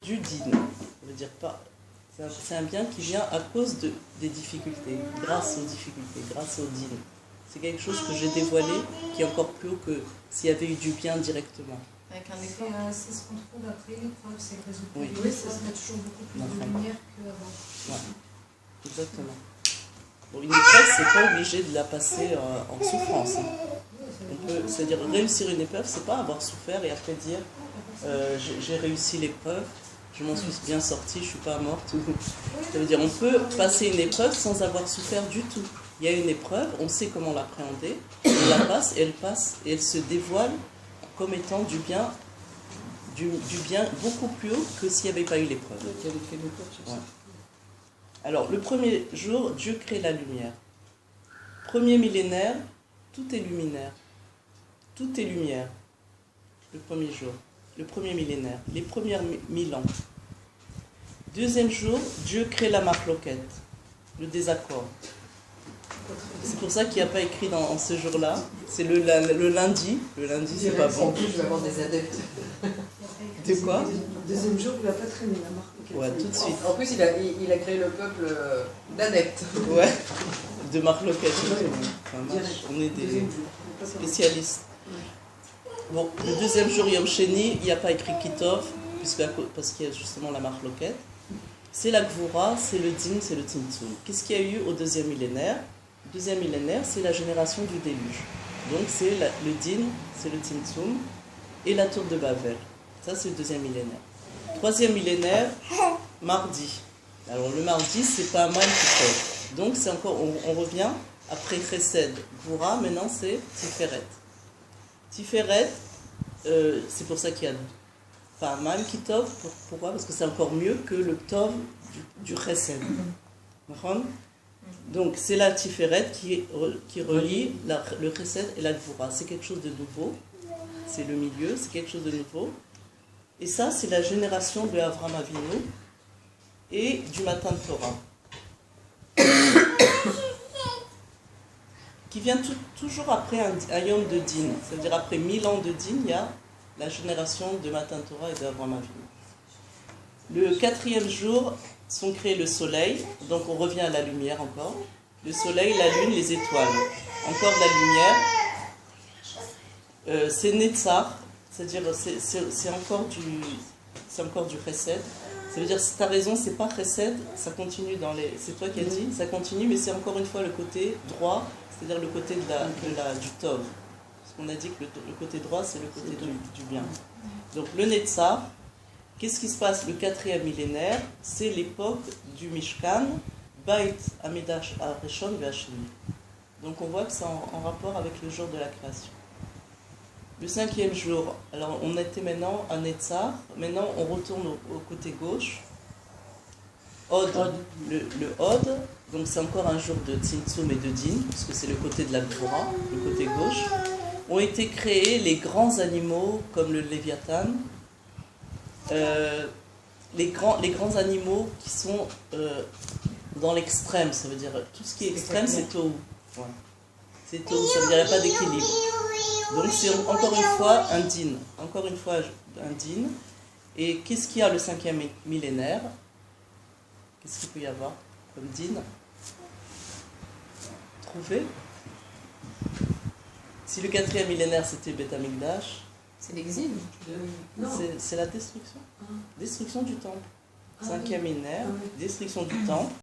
du din. Ça veut dire pas. C'est un bien qui vient à cause des difficultés, grâce aux difficultés, grâce au din. C'est quelque chose que j'ai dévoilé qui est encore plus haut que s'il y avait eu du bien directement. Avec un effort. C'est ce qu'on trouve après l'épreuve, c'est que résultat. Oui, Oui, ça a toujours beaucoup plus de lumière qu'avant. Ouais, exactement. Bon, une épreuve, c'est pas obligé de la passer en souffrance. C'est-à-dire réussir une épreuve, c'est pas avoir souffert et après dire j'ai réussi l'épreuve, je m'en suis bien sortie, je suis pas morte. Ça veut dire on peut passer une épreuve sans avoir souffert du tout. Il y a une épreuve, on sait comment l'appréhender, on la passe et elle se dévoile comme étant du bien beaucoup plus haut que s'il n'y avait pas eu l'épreuve. Ouais. Alors, le premier jour, Dieu crée la lumière. Premier millénaire, tout est luminaire. Tout est lumière. Le premier jour, le premier millénaire, les premiers 1000 ans. Deuxième jour, Dieu crée la marloquette, le désaccord. C'est pour ça qu'il n'y a pas écrit dans ce jour-là. C'est le lundi. Le lundi, c'est pas bon. En plus, je vais avoir des adeptes. De quoi? Deuxième jour, il n'a pas traîné la marque. Ouais, tout de suite. En plus, il a créé le peuple d'adeptes. Ouais, de marloquette. On est des spécialistes. Bon, le deuxième jour, Yom Sheni, il n'y a pas écrit Kitov, parce qu'il y a justement la marloquette. C'est la Gvura, c'est le Din, c'est le Tzimtzum. Qu'est-ce qu'il y a eu au deuxième millénaire? Le deuxième millénaire, c'est la génération du déluge. Donc c'est le Din, c'est le Tzimtzum, et la tour de Babel. Ça, c'est le deuxième millénaire. Troisième millénaire, mardi. Alors le mardi, c'est pas mal Kitov. Donc c'est encore, on revient après Chesed, Gvura, maintenant c'est Tiferet. Tiferet, c'est pour ça qu'il y a pas mal Kitov. Pourquoi? Parce que c'est encore mieux que le Tov du Chesed. Donc c'est la Tiferet qui relie le Chesed et la Gvura. C'est quelque chose de nouveau. C'est le milieu, c'est quelque chose de nouveau. Et ça, c'est la génération de Avraham Avinu et du Matan Torah. Qui vient toujours après un Yom de Din. C'est-à-dire après 1000 ans de Din, il y a la génération de Matan Torah et d'Avraham Avinu. Le quatrième jour sont créés le soleil, donc on revient à la lumière encore. Le soleil, la lune, les étoiles. Encore de la lumière. C'est Netzach, c'est-à-dire c'est encore du Chesed. Ça veut dire, tu as raison, c'est pas Chesed, ça continue c'est toi qui as dit, ça continue, mais c'est encore une fois le côté droit, c'est-à-dire le côté du Tov. Parce qu'on a dit que le côté droit, c'est le côté du bien. Donc le Netzach, qu'est-ce qui se passe le quatrième millénaire? C'est l'époque du Mishkan, Beit Amidash Arishon Ve'Asheni. Donc on voit que c'est en rapport avec le jour de la création. Le cinquième jour, alors on était maintenant à Netzach, maintenant on retourne au côté gauche. Od, le Od, donc c'est encore un jour de Tzimtzum et de Din, parce que c'est le côté de la Gvura, le côté gauche. Ont été créés les grands animaux comme le Léviathan, les grands animaux qui sont dans l'extrême, ça veut dire tout ce qui est extrême c'est Tohu. Ouais. C'est Tohu, ça veut dire qu'il n'y a pas d'équilibre. Donc c'est encore une fois un din. Encore une fois un din. Et qu'est-ce qu'il y a le cinquième millénaire? Qu'est-ce qu'il peut y avoir comme din? Trouver? Si le quatrième millénaire c'était Beth Amikdash, C'est l'exil. c'est la destruction. Destruction du temple. Cinquième millénaire, destruction du temple.